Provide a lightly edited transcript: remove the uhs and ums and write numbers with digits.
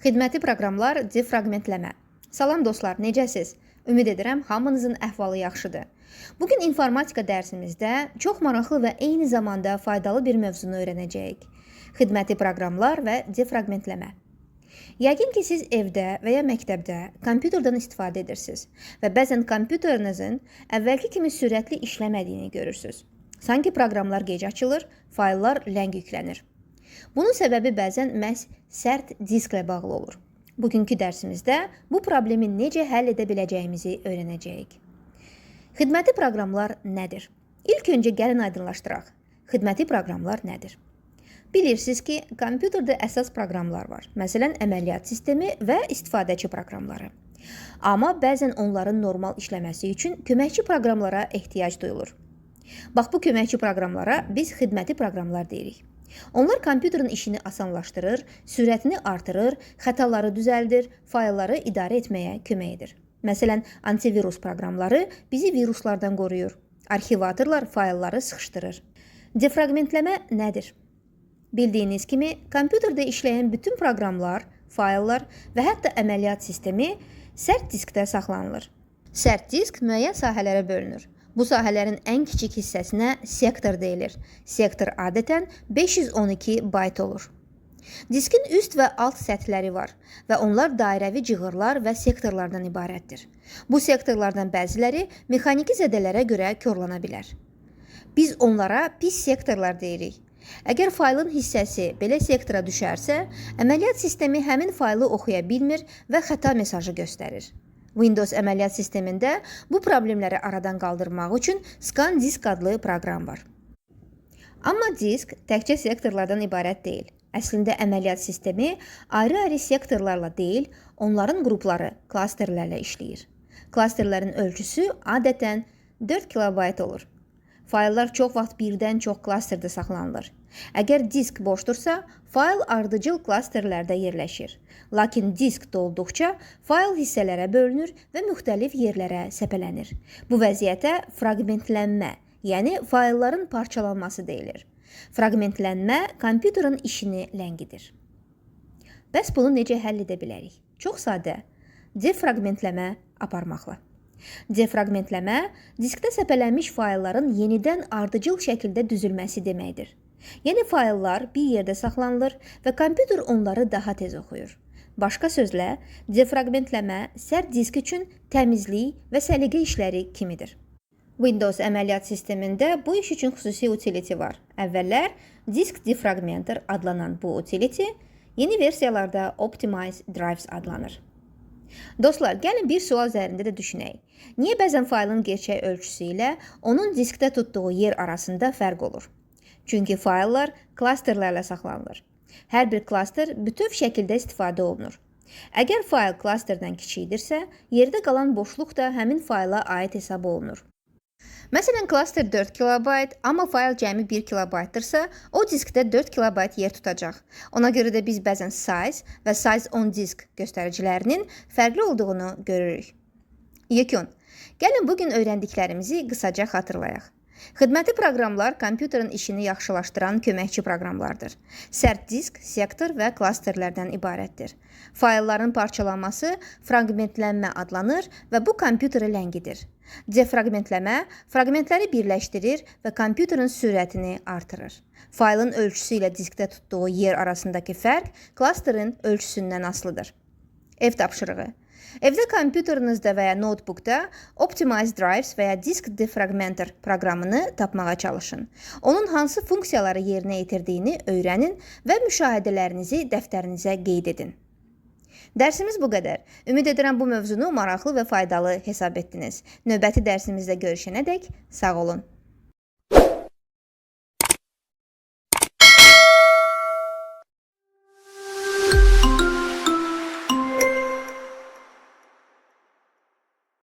Xidməti proqramlar defraqmentləmə. Salam dostlar, necəsiz? Ümid edirəm hamınızın əhvalı yaxşıdır. Bugün informatika dərsimizdə çox maraqlı və eyni zamanda faydalı bir mövzunu öyrənəcəyik. Xidməti proqramlar və defraqmentləmə. Yəqin ki, siz evdə və ya məktəbdə kompüterdən istifadə edirsiniz və bəzən kompüterinizin əvvəlki kimi sürətli işləmədiyini görürsünüz. Sanki proqramlar gec açılır, fayllar ləng yüklənir. Bunun səbəbi bəzən məhz sərt disklə bağlı olur. Bugünkü dərsimizdə bu problemi necə həll edə biləcəyimizi öyrənəcəyik. Xidməti proqramlar nədir? İlk öncə gəlin aydınlaşdıraq. Xidməti proqramlar nədir? Bilirsiniz ki, kompüterdə əsas proqramlar var. Məsələn, əməliyyat sistemi və istifadəçi proqramları. Amma bəzən onların normal işləməsi üçün köməkçi proqramlara ehtiyac duyulur. Bax, bu köməkçi proqramlara biz xidməti proqramlar deyirik. Onlar kompüterin işini asanlaşdırır, sürətini artırır, xətaları düzəldir, faylları idarə etməyə kömək edir. Məsələn, antivirus proqramları bizi viruslardan qoruyur. Arxivatorlar faylları sıxışdırır. Defraqmentləmə nədir? Bildiyiniz kimi, kompüterdə işləyən bütün proqramlar, fayllar və hətta əməliyyat sistemi sərt diskdə saxlanılır. Sərt disk müəyyən sahələrə bölünür. Bu sahələrin ən kiçik hissəsinə sektor deyilir. Sektor adətən 512 bayt olur. Diskin üst və alt səthləri var və onlar dairəvi cığırlar və sektorlardan ibarətdir. Bu sektorlardan bəziləri mexaniki zədələrə görə korlana bilər. Biz onlara pis sektorlar deyirik. Əgər faylın hissəsi belə sektora düşərsə, əməliyyat sistemi həmin faylı oxuya bilmir və xəta mesajı göstərir. Windows əməliyyat sistemində bu problemləri aradan qaldırmaq üçün ScanDisk adlı proqram var. Amma disk təkcə sektorlardan ibarət deyil. Əslində əməliyyat sistemi ayrı-ayrı sektorlarla deyil, onların qrupları, klasterlərlə işləyir. Klasterlərin ölçüsü adətən 4 kilobayt olur. Fayllar çox vaxt birdən çox klasterdə saxlanılır. Əgər disk boşdursa, fayl ardıcıl klasterlərdə yerləşir. Lakin disk dolduqca fayl hissələrə bölünür və müxtəlif yerlərə səpələnir. Bu vəziyyətə fraqmentlənmə, yəni faylların parçalanması deyilir. Fraqmentlənmə kompüterin işini ləngidir. Bəs bunu necə həll edə bilərik? Çox sadə. Defraqmentləmə aparmaqla. Defraqmentləmə, diskdə səpələnmiş faylların yenidən ardıcıl şəkildə düzülməsi deməkdir. Yəni fayllar bir yerdə saxlanılır və kompüter onları daha tez oxuyur. Başqa sözlə, defraqmentləmə sərt disk üçün təmizlik və səliqə işləri kimidir. Windows əməliyyat sistemində bu iş üçün xüsusi utility var. Əvvəllər Disk Defragmenter adlanan bu utility yeni versiyalarda Optimize Drives adlanır. Dostlar, gəlin bir sual üzərində də düşünək. Niyə bəzən faylın gerçək ölçüsü ilə onun diskdə tutduğu yer arasında fərq olur? Çünki fayllar klasterlərlə saxlanılır. Hər bir klaster bütöv şəkildə istifadə olunur. Əgər fayl klasterdən kiçikdirsə, yerdə qalan boşluq da həmin fayla aid hesab olunur. Məsələn, klaster 4 kilobayt, amma fayl cəmi 1 kilobaytdırsa, o diskdə 4 kilobayt yer tutacaq. Ona görə də biz bəzən size və size on disk göstəricilərinin fərqli olduğunu görürük. Yekun, gəlin bugün öyrəndiklərimizi qısaca xatırlayaq. Xidməti proqramlar kompüterin işini yaxşılaşdıran köməkçi proqramlardır. Sərt disk, sektor və klasterlərdən ibarətdir. Faylların parçalanması fraqmentlənmə adlanır və bu kompüteri ləngidir. Defraqmentləmə fraqmentləri birləşdirir və kompüterin sürətini artırır. Faylın ölçüsü ilə diskdə tutduğu yer arasındakı fərq klasterin ölçüsündən asılıdır. Ev tapşırığı. Evdə kompüterinizdə və ya notebookda Optimize Drives və ya Disk Defragmenter proqramını tapmağa çalışın. Onun hansı funksiyaları yerinə yetirdiyini öyrənin və müşahidələrinizi dəftərinizə qeyd edin. Dərsimiz bu qədər. Ümid edirəm bu mövzunu maraqlı və faydalı hesab etdiniz. Növbəti dərsimizdə görüşənədək sağ olun.